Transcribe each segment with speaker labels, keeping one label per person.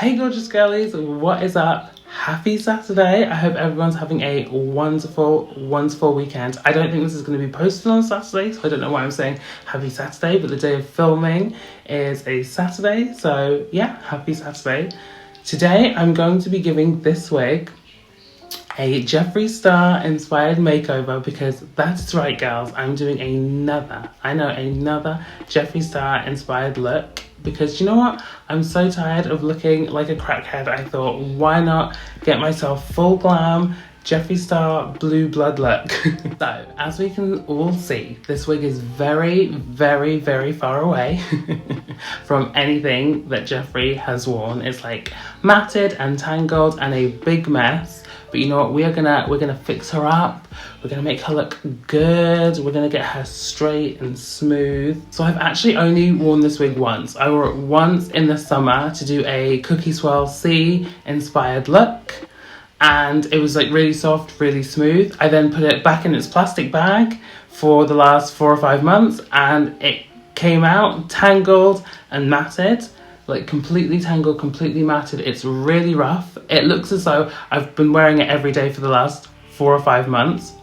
Speaker 1: Hey gorgeous girlies, what is up? Happy Saturday. I hope everyone's having a wonderful, wonderful weekend. I don't think this is going to be posted on Saturday, so I don't know why I'm saying happy Saturday, but the day of filming is a Saturday, so yeah, happy Saturday. Today I'm going to be giving this wig a Jeffree Star inspired makeover because that's right girls, I'm doing another Jeffree Star inspired look because you know what? I'm so tired of looking like a crackhead. I thought, why not get myself full glam Jeffree Star blue blood look. So as we can all see, this wig is very, very, very far away from anything that Jeffree has worn. It's like matted and tangled and a big mess. But you know what, we're gonna fix her up. We're gonna make her look good. We're gonna get her straight and smooth. So I've actually only worn this wig once. I wore it once in the summer to do a Cookie Swirl C inspired look. And it was like really soft, really smooth. I then put it back in its plastic bag for the last 4 or 5 months and it came out tangled and matted. Like completely tangled, completely matted. It's really rough. It looks as though I've been wearing it every day for the last 4 or 5 months.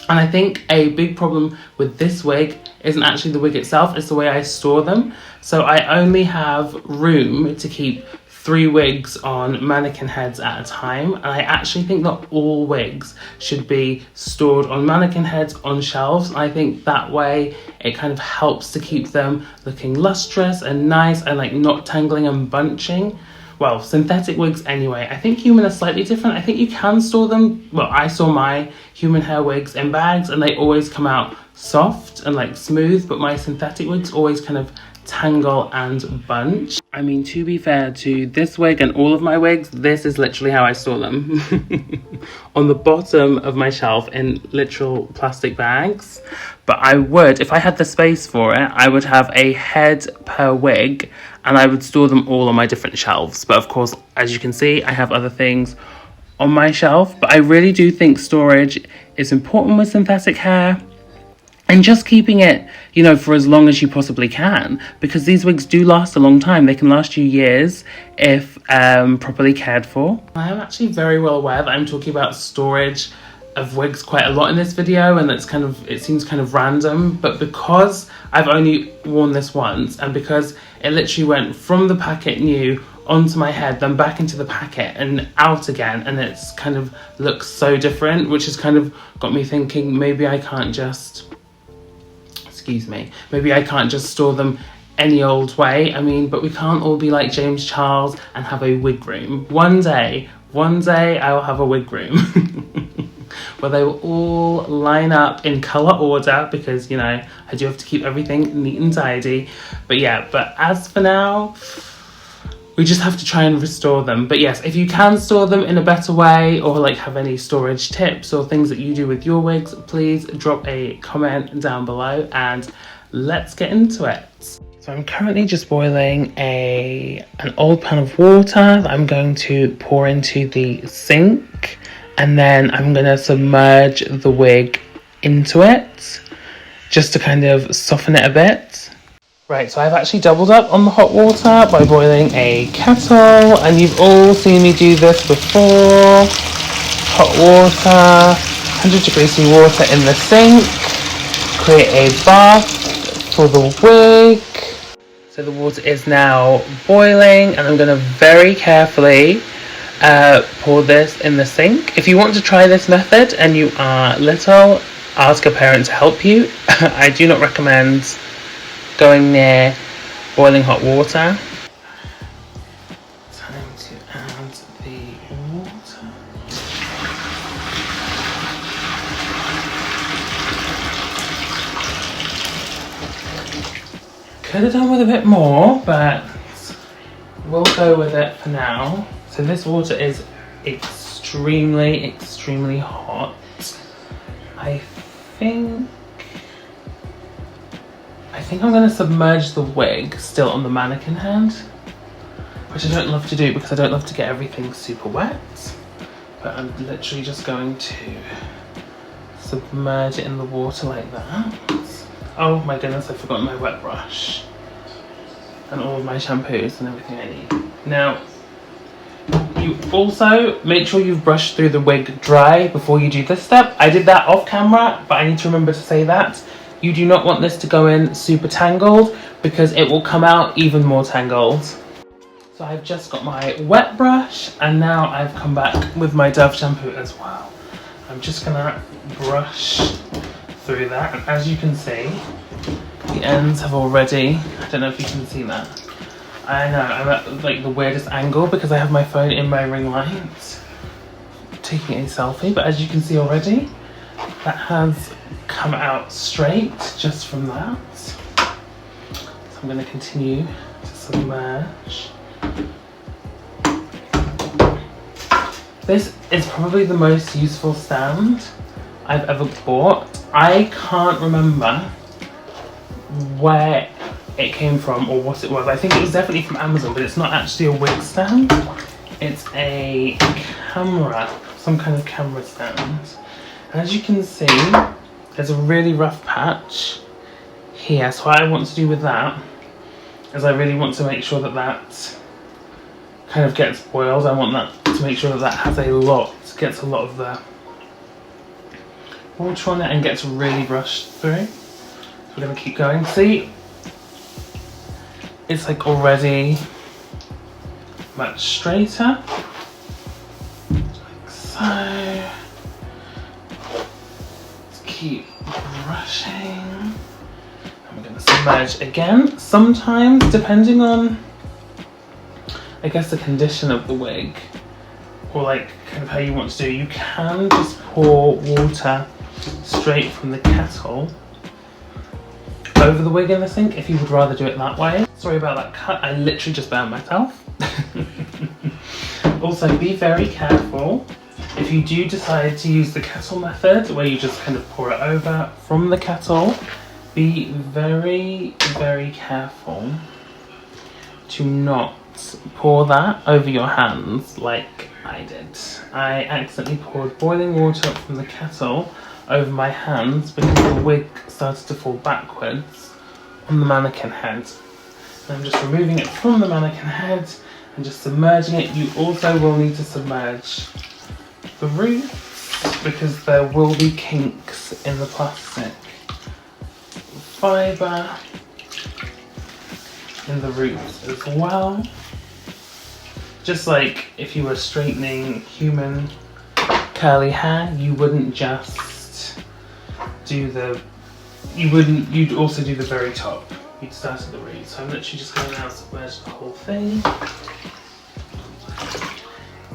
Speaker 1: And I think a big problem with this wig isn't actually the wig itself, it's the way I store them. So I only have room to keep 3 wigs on mannequin heads at a time, and I actually think that all wigs should be stored on mannequin heads on shelves. And I think that way it kind of helps to keep them looking lustrous and nice and like not tangling and bunching. Well, synthetic wigs anyway. I think human are slightly different. I think you can store them. Well, I store my human hair wigs in bags and they always come out soft and like smooth, but my synthetic wigs always kind of tangle and bunch. I mean, to be fair to this wig and all of my wigs, this is literally how I store them. On the bottom of my shelf in literal plastic bags. But I would, if I had the space for it, I would have a head per wig and I would store them all on my different shelves. But of course, as you can see, I have other things on my shelf. But I really do think storage is important with synthetic hair. And just keeping it, you know, for as long as you possibly can, because these wigs do last a long time. They can last you years if properly cared for. I am actually very well aware that I'm talking about storage of wigs quite a lot in this video, and that's kind of, it seems kind of random, but because I've only worn this once and because it literally went from the packet new onto my head, then back into the packet and out again, and it's kind of looks so different, which has kind of got me thinking maybe I can't just maybe I can't just store them any old way. I mean, but we can't all be like James Charles and have a wig room. One day I will have a wig room where they will all line up in colour order because, you know, I do have to keep everything neat and tidy. But yeah, but as for now, we just have to try and restore them. But yes, if you can store them in a better way or like have any storage tips or things that you do with your wigs, please drop a comment down below and let's get into it. So I'm currently just boiling an old pan of water that I'm going to pour into the sink, and then I'm going to submerge the wig into it just to kind of soften it a bit. Right, so I've actually doubled up on the hot water by boiling a kettle, and you've all seen me do this before. Hot water, 100 degree water in the sink, create a bath for the wig. So the water is now boiling, and I'm going to very carefully pour this in the sink. If you want to try this method and you are little, ask a parent to help you. I do not recommend going near boiling hot water. Time to add the water. Could have done with a bit more, but we'll go with it for now. So this water is extremely, extremely hot. I think I'm going to submerge the wig still on the mannequin head, which I don't love to do because I don't love to get everything super wet, but I'm literally just going to submerge it in the water like that. Oh my goodness, I've forgotten my wet brush and all of my shampoos and everything I need. Now, You also make sure you've brushed through the wig dry before you do this step. I did that off camera, but I need to remember to say that. You do not want this to go in super tangled because it will come out even more tangled. So I've just got my wet brush and now I've come back with my Dove shampoo as well. I'm just gonna brush through that, and as you can see, the ends have already, I don't know if you can see that. I know, I'm at like the weirdest angle because I have my phone in my ring light, taking a selfie, but as you can see already, that has come out straight just from that. So I'm going to continue to submerge. This is probably the most useful stand I've ever bought. I can't remember where it came from or what it was. I think it was definitely from Amazon, but it's not actually a wig stand. It's a camera, some kind of camera stand. And as you can see, there's a really rough patch here. So what I want to do with that is I really want to make sure that that kind of gets boiled. I want that to make sure that that has gets a lot of the water on it and gets really brushed through. So we're going to keep going. See? It's like already much straighter, like so. Let's keep brushing, and we're going to submerge again. Sometimes, depending on, I guess, the condition of the wig, or like kind of how you want to do, you can just pour water straight from the kettle over the wig in the sink if you would rather do it that way. Sorry about that cut, I literally just burned myself. Also, be very careful if you do decide to use the kettle method where you just kind of pour it over from the kettle. Be very, very careful to not pour that over your hands like I did. I accidentally poured boiling water from the kettle over my hands because the wig started to fall backwards on the mannequin head. And I'm just removing it from the mannequin head and just submerging it. You also will need to submerge the roots because there will be kinks in the plastic fibre in the roots as well. Just like if you were straightening human curly hair, you wouldn't just do the, you'd also do the very top. You'd start at the root. So I'm literally just going to now submerge the whole thing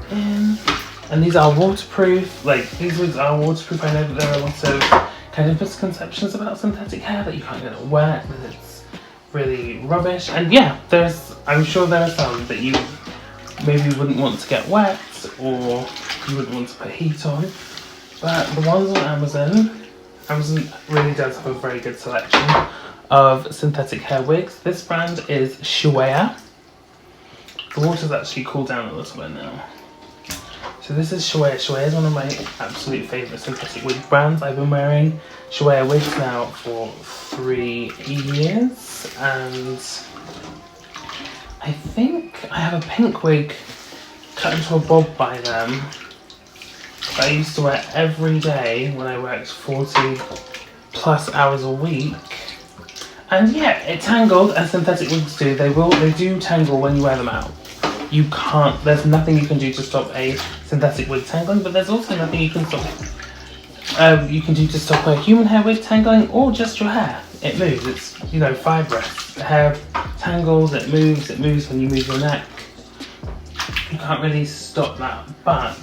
Speaker 1: in. And these are waterproof, like these wigs are waterproof. I know that there are a lot of kind of misconceptions about synthetic hair, that you can't get it wet, that it's really rubbish. And yeah, I'm sure there are some that you maybe wouldn't want to get wet, or you wouldn't want to put heat on. But the ones on Amazon really does have a very good selection of synthetic hair wigs. This brand is Xiweiya. The water's actually cooled down a little bit now. So this is Xiweiya. Xiweiya is one of my absolute favourite synthetic wig brands. I've been wearing Xiweiya wigs now for 3 years, and I think I have a pink wig cut into a bob by them that I used to wear every day when I worked 40 plus hours a week. And yeah, it tangled as synthetic wigs do. They do tangle when you wear them out. You can't, there's nothing you can do to stop a synthetic wig tangling, but there's also nothing you can do to stop a human hair wig tangling, or just your hair. It moves, it's, you know, Fibre. The hair tangles, it moves when you move your neck. You can't really stop that, but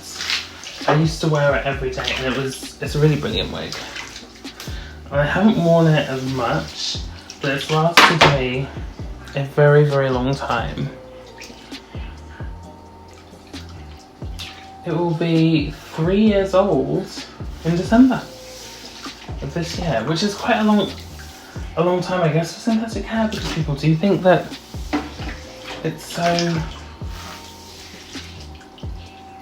Speaker 1: I used to wear it every day, and it's a really brilliant wig. And I haven't worn it as much, but it's lasted me a very, very long time. It will be 3 years old in December of this year, which is quite a long time, I guess, for synthetic hair, because people do think that it's so,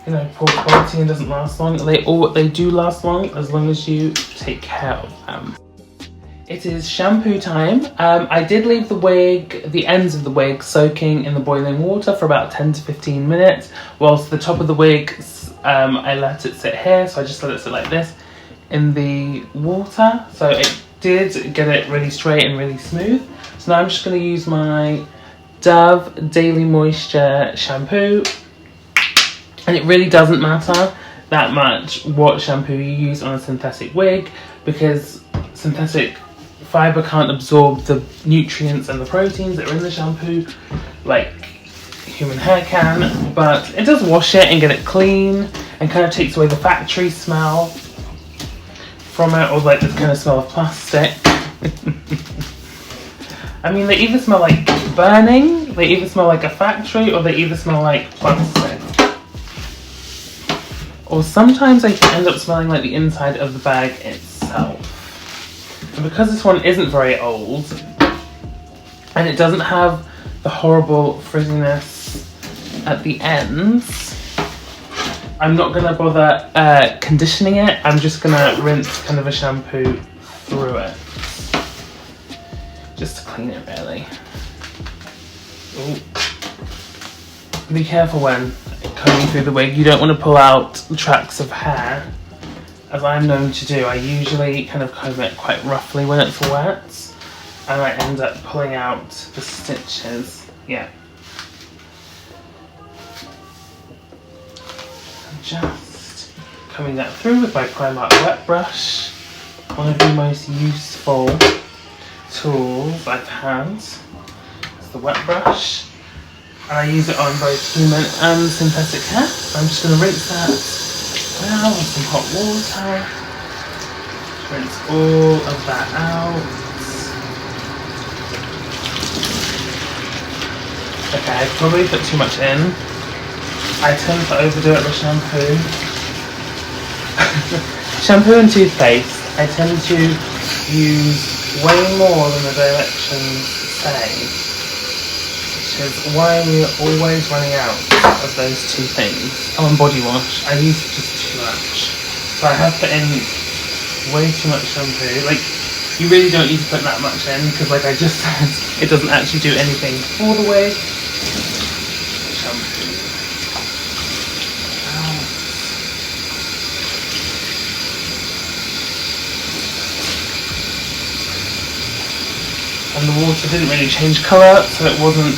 Speaker 1: you know, poor quality and doesn't last long. They do last long as you take care of them. It is shampoo time. I did leave the ends of the wig soaking in the boiling water for about 10 to 15 minutes, whilst the top of the wig, I let it sit here, so I just let it sit like this in the water. So it did get it really straight and really smooth. So now I'm just going to use my Dove Daily Moisture shampoo, and it really doesn't matter that much what shampoo you use on a synthetic wig, because synthetic fibre can't absorb the nutrients and the proteins that are in the shampoo like human hair can, but it does wash it and get it clean and kind of takes away the factory smell from it, or like this kind of smell of plastic. I mean, they either smell like burning, they either smell like a factory, or they either smell like plastic. Or sometimes they can end up smelling like the inside of the bag itself. And because this one isn't very old, and it doesn't have the horrible frizziness at the ends, I'm not going to bother conditioning it. I'm just going to rinse kind of a shampoo through it. Just to clean it, really. Ooh. Be careful when combing through the wig. You don't want to pull out tracts of hair, as I'm known to do. I usually kind of comb it quite roughly when it's wet, and I end up pulling out the stitches. Yeah. Just combing that through with my Primark wet brush, one of the most useful tools I've had. It's the wet brush, and I use it on both human and synthetic hair. So I'm just going to rinse that now with some hot water. Rinse all of that out. Okay, I probably put too much in. I tend to overdo it with shampoo. Shampoo and toothpaste, I tend to use way more than the directions say, which is why we're always running out of those two things. Oh, and body wash, I use just too much. So I have put in way too much shampoo. Like, you really don't need to put that much in, because like I just said, it doesn't actually do anything for the wig. Shampoo. And the water didn't really change colour, so it wasn't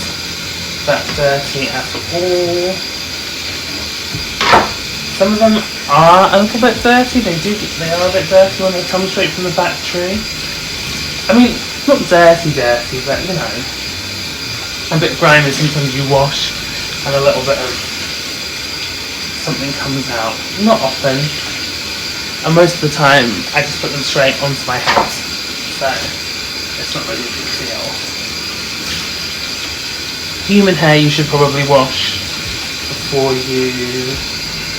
Speaker 1: that dirty at all. Some of them are a little bit dirty. They are a bit dirty when they come straight from the factory. I mean, not dirty, but you know, a bit grimy. Sometimes you wash and a little bit of something comes out. Not often, and most of the time I just put them straight onto my head. So it's not really a big deal. Human hair you should probably wash before you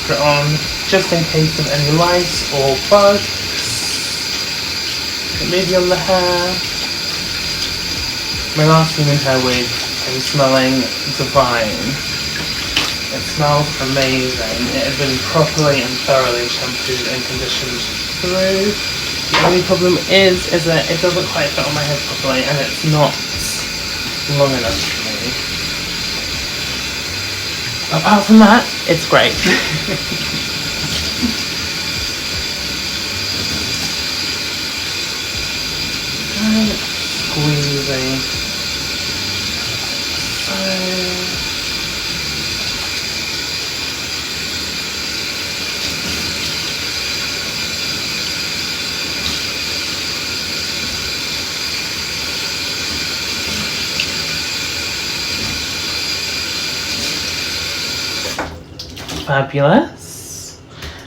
Speaker 1: put it on, just in case of any lice or bugs that may be on the hair. My last human hair wig is smelling divine. It smells amazing. It has been properly and thoroughly shampooed and conditioned through. The only problem is that it doesn't quite fit on my head properly, and it's not long enough for me. Apart from that, it's great. And squeezing. Fabulous.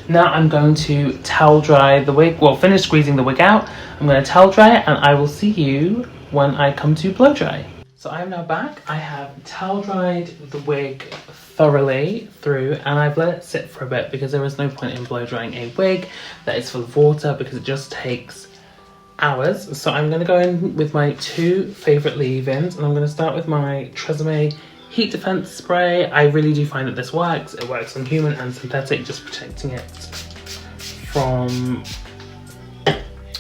Speaker 1: Now I'm going to towel dry the wig, well, finish squeezing the wig out. I'm going to towel dry it, and I will see you when I come to blow dry. So I am now back. I have towel dried the wig thoroughly through, and I've let it sit for a bit because there is no point in blow drying a wig that is full of water, because it just takes hours. So I'm going to go in with my two favourite leave-ins, and I'm going to start with my Tresemme Heat Defense Spray. I really do find that this works. It works on human and synthetic, just protecting it from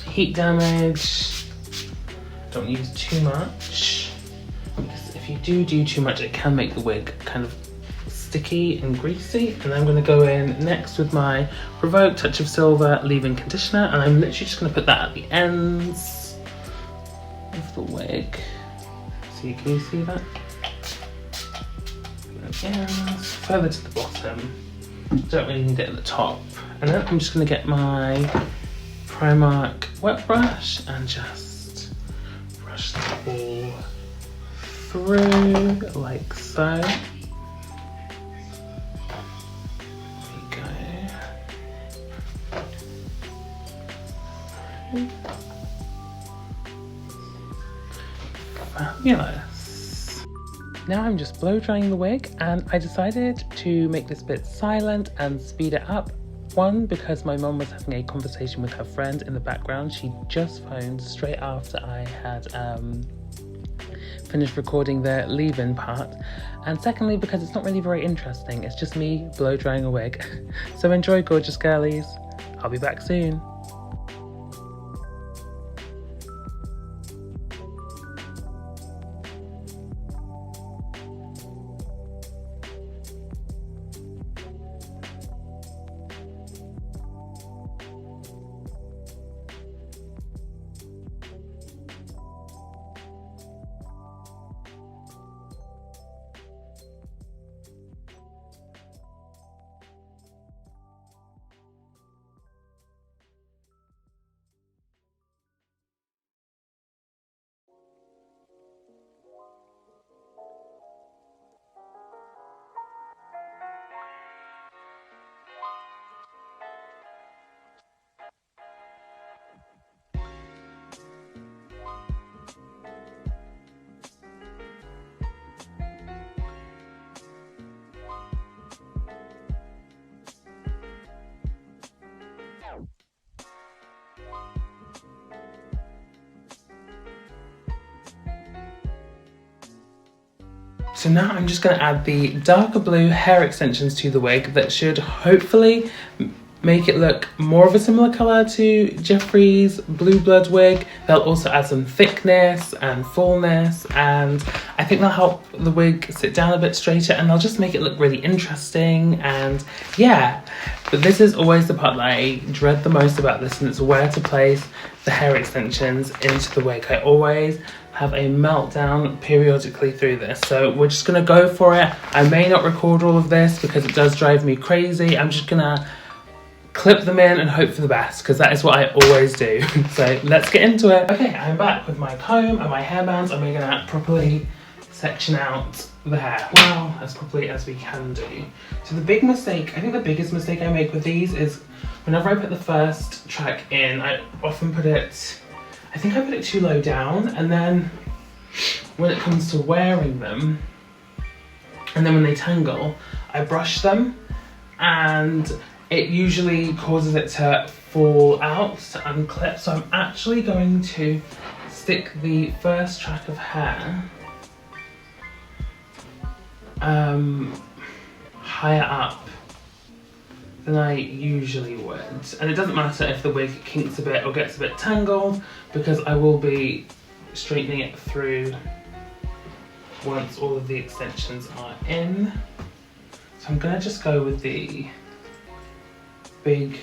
Speaker 1: heat damage Don't use too much, because if you do too much, it can make the wig kind of sticky and greasy. And I'm going to go in next with my Provoke Touch of Silver leave-in conditioner, and I'm literally just going to put that at the ends of the wig. So can you see that? Ends, further to the bottom. Don't really need it at the top. And then I'm just going to get my Primark wet brush and just brush that all through like so. There we go. Fabulous. Now I'm just blow drying the wig, and I decided to make this bit silent and speed it up. One, because my mum was having a conversation with her friend in the background. She just phoned straight after I had finished recording the leave-in part. And secondly, because it's not really very interesting. It's just me blow drying a wig. So enjoy, gorgeous girlies. I'll be back soon. So now I'm just going to add the darker blue hair extensions to the wig that should hopefully make it look more of a similar colour to Jeffree's Blue Blood wig. They'll also add some thickness and fullness, and I think they'll help the wig sit down a bit straighter, and they'll just make it look really interesting. And yeah, but this is always the part that I dread the most about this, and it's where to place the hair extensions into the wig. I always have a meltdown periodically through this, so we're just gonna go for it. I may not record all of this because it does drive me crazy. I'm just gonna clip them in and hope for the best, because that is what I always do. So let's get into it. Okay, I'm back with my comb and my hairbands, and we're gonna properly section out the hair, well, as properly as we can do. So the big mistake, I think the biggest mistake I make with these is whenever I put the first track in, I often put it, I think I put it too low down, and then when it comes to wearing them, and then when they tangle, I brush them, and it usually causes it to fall out and unclip. So I'm actually going to stick the first track of hair higher up than I usually would. And it doesn't matter if the wig kinks a bit or gets a bit tangled, because I will be straightening it through once all of the extensions are in. So I'm gonna just go with the big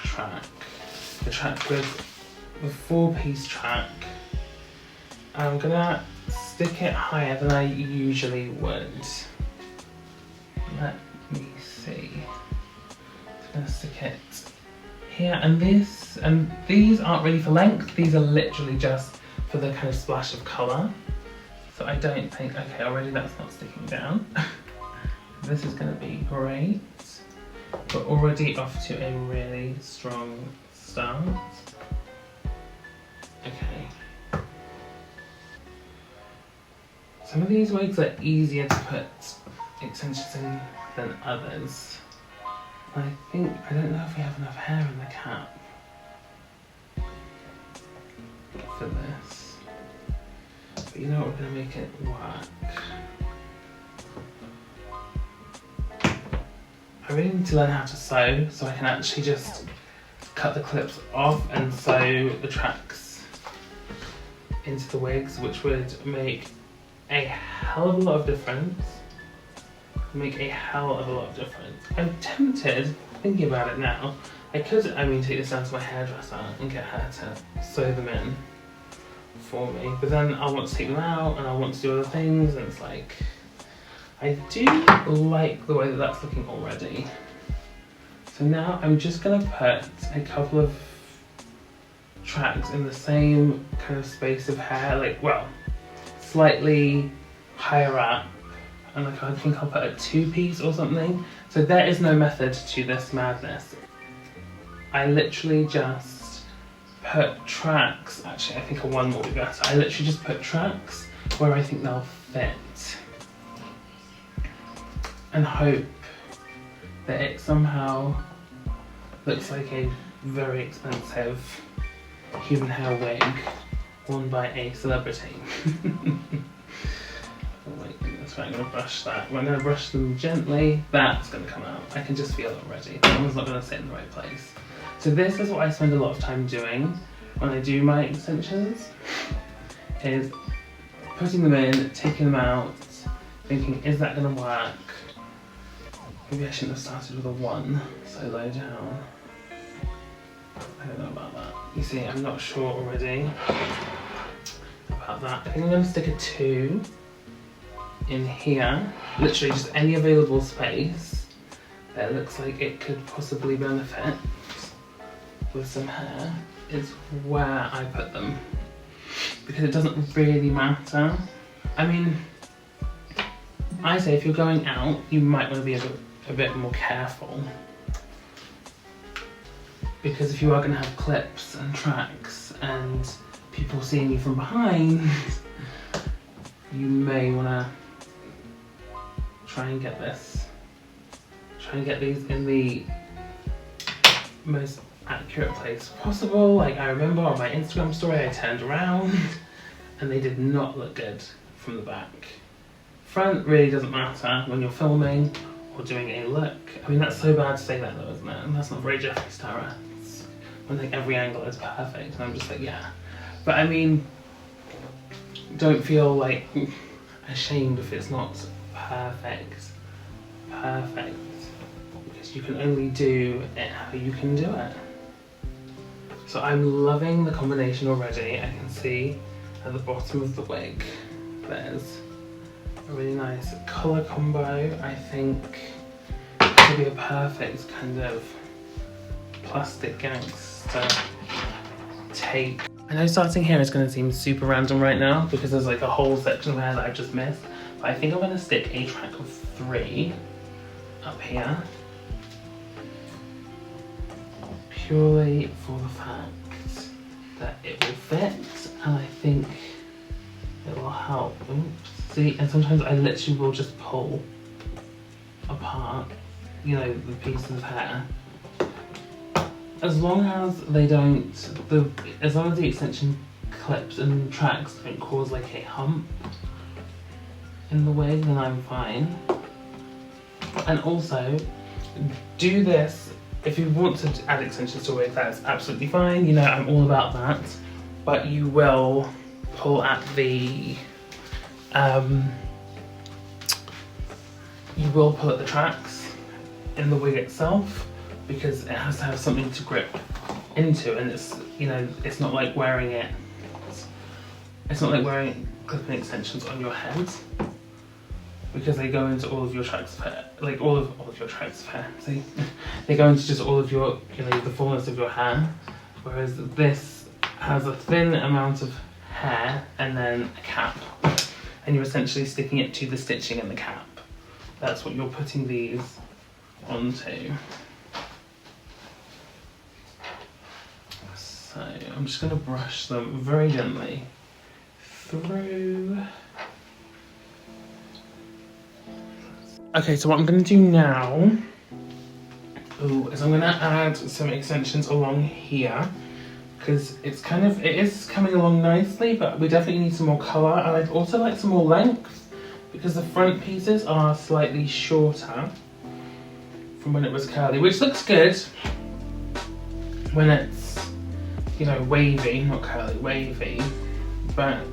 Speaker 1: track, the track with the 4-piece track. I'm gonna stick it higher than I usually would. Let me see. I'm gonna stick it here, and these aren't really for length, these are literally just for the kind of splash of colour. So I don't think, okay, already that's not sticking down. This is gonna be great. We're already off to a really strong start. Okay. Some of these wigs are easier to put extensions in than others. I don't know if we have enough hair in the cap for this. But you know what, we're gonna make it work. I really need to learn how to sew, so I can actually just cut the clips off and sew the tracks into the wigs, which would make a hell of a lot of difference. Make a hell of a lot of difference. I'm tempted, thinking about it now, I could, take this down to my hairdresser and get her to sew them in for me, but then I want to take them out and I want to do other things, and it's like, I do like the way that that's looking already. So now I'm just gonna put a couple of tracks in the same kind of space of hair, like, well, slightly higher up, and like I think I'll put a 2-piece or something. So there is no method to this madness. I literally just put tracks, actually I think a 1 will be better. I literally just put tracks where I think they'll fit and hope that it somehow looks like a very expensive human hair wig worn by a celebrity. Oh my goodness, right, I'm going to brush that. I'm going to brush them gently. That's going to come out. I can just feel it already. That one's not going to sit in the right place. So this is what I spend a lot of time doing when I do my extensions, is putting them in, taking them out, thinking, is that going to work? Maybe I shouldn't have started with a 1 so low down. I don't know about that. You see, I'm not sure already about that. I think I'm going to stick a 2 in here, literally just any available space that looks like it could possibly benefit with some hair is where I put them, because it doesn't really matter. I say if you're going out, you might want to be a bit more careful, because if you are going to have clips and tracks and people seeing you from behind, you may want to try and get these in the most accurate place possible. Like, I remember on my Instagram story I turned around and they did not look good from the back. Front really doesn't matter when you're filming or doing a look. That's so bad to say that though, isn't it? And that's not very Jeffree Star. I think every angle is perfect, and I'm just like, yeah. But don't feel like ashamed if it's not perfect, because you can only do it how you can do it. So I'm loving the combination already. I can see at the bottom of the wig there's a really nice colour combo. I think could be a perfect kind of plastic gangster take. I know starting here is going to seem super random right now because there's like a whole section of hair that I've just missed, but I think I'm going to stick a track of 3 up here, purely for the fact that it will fit, and I think it will help. Oops. See, and sometimes I literally will just pull apart, you know, the pieces of hair. As long as they don't, as long as the extension clips and tracks don't cause like a hump in the wig, then I'm fine. And also, do this, if you want to add extensions to a wig, that's absolutely fine, you know, I'm all about that. But you will pull at the, tracks in the wig itself, because it has to have something to grip into, and it's, you know, it's not like wearing it, it's not like wearing clipping extensions on your head, because they go into all of your tracks of hair, like all of your tracks of hair, see? They go into just all of your, you know, the fullness of your hair, whereas this has a thin amount of hair and then a cap, and you're essentially sticking it to the stitching in the cap. That's what you're putting these onto. So I'm just going to brush them very gently through. Okay, so what I'm going to do now is I'm going to add some extensions along here, because it's kind of, it is coming along nicely, but we definitely need some more colour, and I'd also like some more length, because the front pieces are slightly shorter from when it was curly, which looks good when it's, you know, wavy, not curly, wavy. but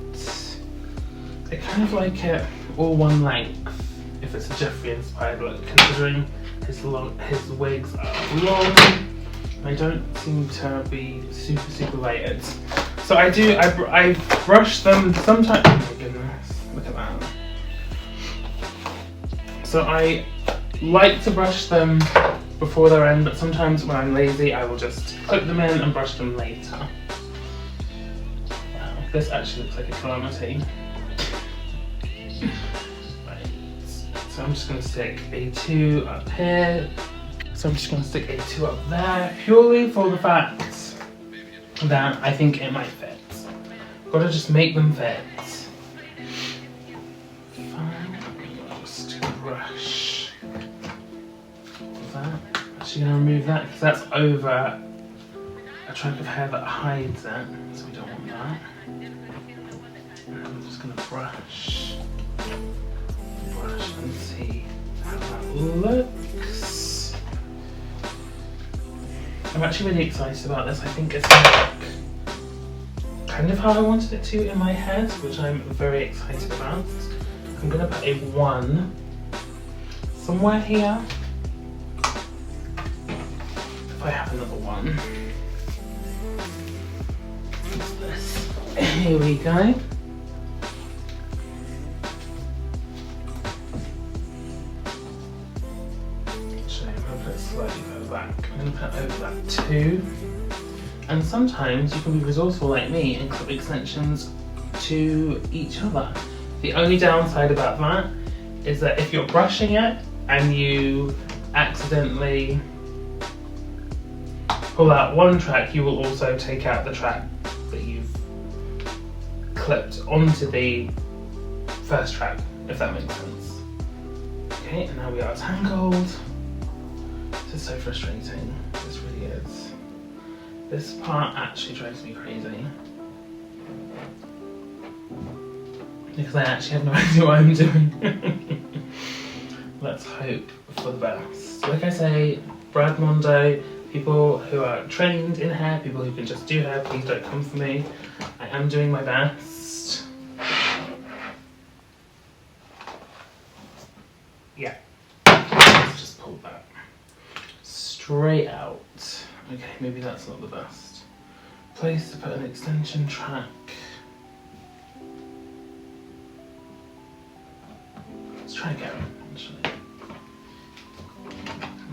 Speaker 1: I kind of like it all one length if it's a Jeffree inspired look, considering his wigs are long. I don't seem to be super layered. So I brush them sometimes. Oh my goodness, look at that. So I like to brush them before they're in, but sometimes when I'm lazy I will just clip them in and brush them later. Wow, this actually looks like a calamity. Right, so I'm just going to stick a 2 up here. So I'm just going to stick a 2 up there, purely for the fact that I think it might fit. Gotta just make them fit. Fine, just brush that. Actually gonna remove that because that's over a chunk of hair that hides it, so we don't want that. And I'm just gonna brush and see how that looks. I'm actually really excited about this. I think it's gonna look kind of how I wanted it to in my head, which I'm very excited about. I'm gonna put a 1 somewhere here. If I have another 1. What's this? Here we go. Actually, I'm gonna put it slightly further back. I'm gonna put it over that 2. And sometimes you can be resourceful like me and clip extensions to each other. The only downside about that is that if you're brushing it and you accidentally pull out one track, you will also take out the track that you've clipped onto the first track, if that makes sense. Okay, and now we are tangled. This is so frustrating. This really is. This part actually drives me crazy. Because I actually have no idea what I'm doing. Let's hope for the best. Like I say, Brad Mondo, people who are trained in hair, people who can just do hair, please don't come for me. I am doing my best. Yeah. Let's just pull that straight out. Okay, maybe that's not the best place to put an extension track. Let's try again, actually.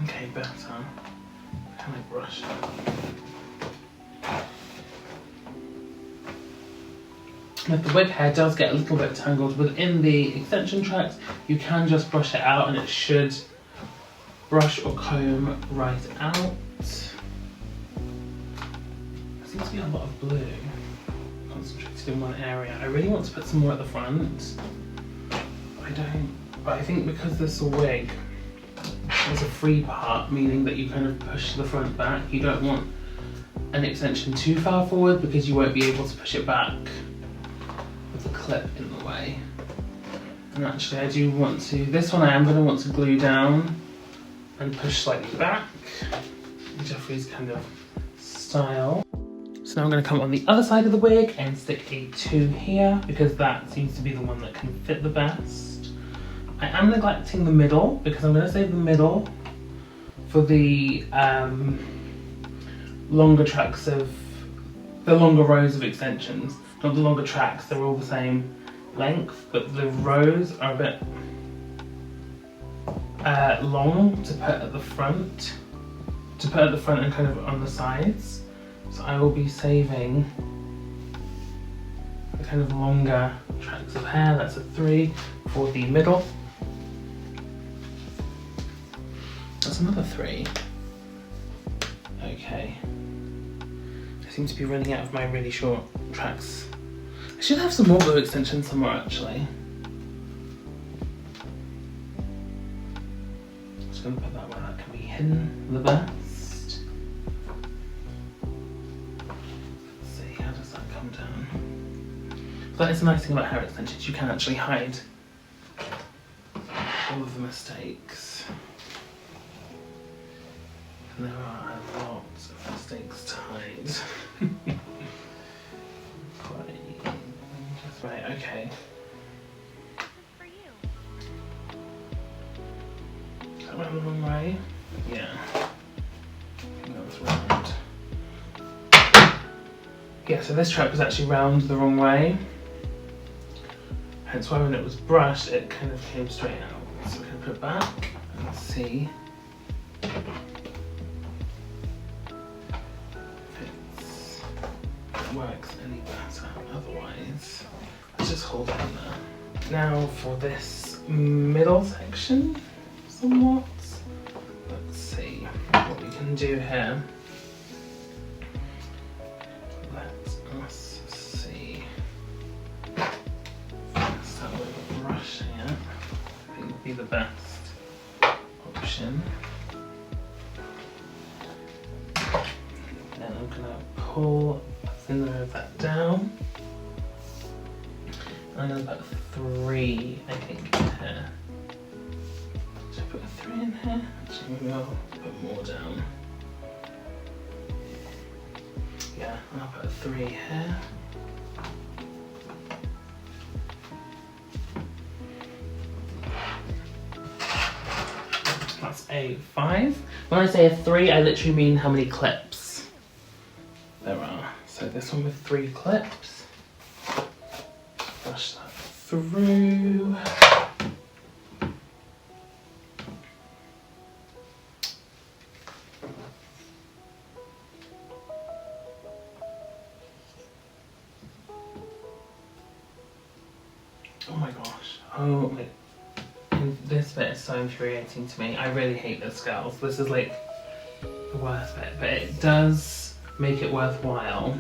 Speaker 1: Okay, better. Can I brush it? If the wig hair does get a little bit tangled within the extension tracks, you can just brush it out and it should brush or comb right out. There seems to be a lot of blue concentrated in one area. I really want to put some more at the front. I don't, but I think because this wig is a free part, meaning that you kind of push the front back, you don't want an extension too far forward because you won't be able to push it back with the clip in the way. And actually I do want to, this one I am going to want to glue down and push slightly back, Jeffree's kind of style. So now I'm going to come on the other side of the wig and stick a 2 here because that seems to be the one that can fit the best. I am neglecting the middle because I'm going to save the middle for the longer tracks of, the longer rows of extensions. Not the longer tracks, they're all the same length, but the rows are a bit long to put at the front. And kind of on the sides. So I will be saving the kind of longer tracks of hair, that's a 3 for the middle. That's another 3. Okay. I seem to be running out of my really short tracks. I should have some more glue extensions somewhere actually. I'm just going to put that where that can be hidden the best. That is the nice thing about hair extensions, you can actually hide all of the mistakes. And there are a lot of mistakes to hide. Right, okay. Is that round the wrong way? Yeah. I think that was round. Yeah, so this strap was actually round the wrong way. Hence why when it was brushed, it kind of came straight out. So we're going to put it back and see if it works any better. Otherwise, let's just hold it in there. Now for this middle section, somewhat. Let's see what we can do here. Let us see. Start with brushing it. I think would be the best option. Then I'm gonna pull a thin layer of that down. And I'm gonna put 3, I think, in here. Should I put a 3 in here? Actually, maybe I'll put more down. Yeah, I'll put a 3 here. That's a 5. When I say a 3, I literally mean how many clips there are. So this one with 3 clips. Brush that through. Oh my gosh. Oh my. This bit is so infuriating to me. I really hate the scales. This is like the worst bit, but it does make it worthwhile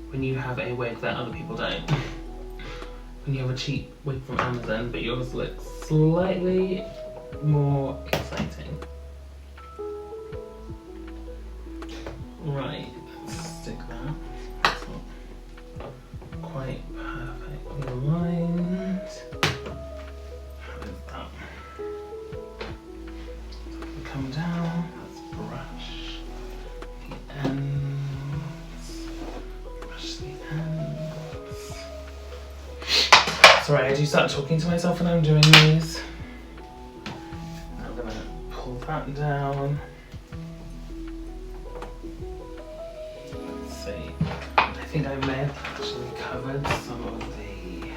Speaker 1: when you have a wig that other people don't. When you have a cheap wig from Amazon, but yours looks slightly more exciting. Right, let's stick that. That's not quite perfectly aligned. How is that? So we come down, let's brush the ends. Brush the ends. Sorry, I do start talking to myself when I'm doing these. I'm gonna pull that down. Let's see. I think I may have actually covered some of the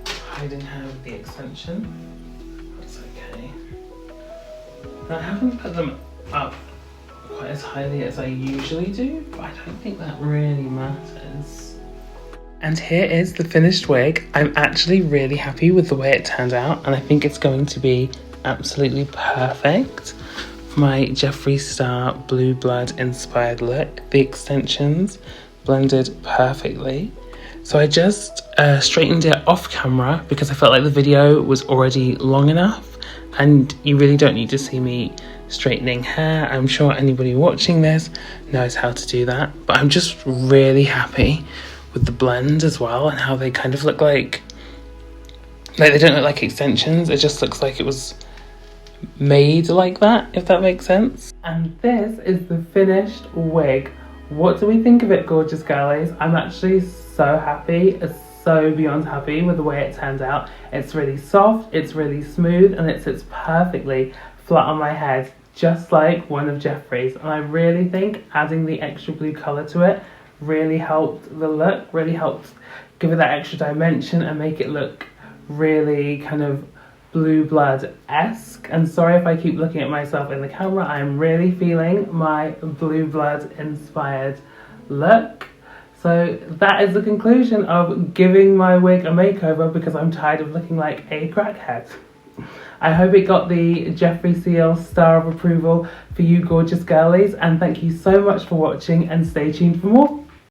Speaker 1: hiding hair with the extension. That's okay. Now, I haven't put them up quite as highly as I usually do, but I don't think that really matters. And here is the finished wig. I'm actually really happy with the way it turned out, and I think it's going to be absolutely perfect for my Jeffree Star Blue Blood inspired look. The extensions blended perfectly. So I just straightened it off camera because I felt like the video was already long enough, and you really don't need to see me straightening hair. I'm sure anybody watching this knows how to do that, but I'm just really happy with the blend as well, and how they kind of look like they don't look like extensions. It just looks like it was made like that, if that makes sense. And this is the finished wig. What do we think of it, gorgeous girlies? I'm actually so happy, so beyond happy with the way it turned out. It's really soft, it's really smooth, and it sits perfectly flat on my head, just like one of Jeffree's. And I really think adding the extra blue colour to it really helped the look, really helped give it that extra dimension and make it look really kind of Blue Blood-esque. And sorry if I keep looking at myself in the camera, I'm really feeling my Blue Blood inspired look. So that is the conclusion of giving my wig a makeover because I'm tired of looking like a crackhead. I hope it got the Jeffree Seal star of approval for you gorgeous girlies, and thank you so much for watching, and stay tuned for more.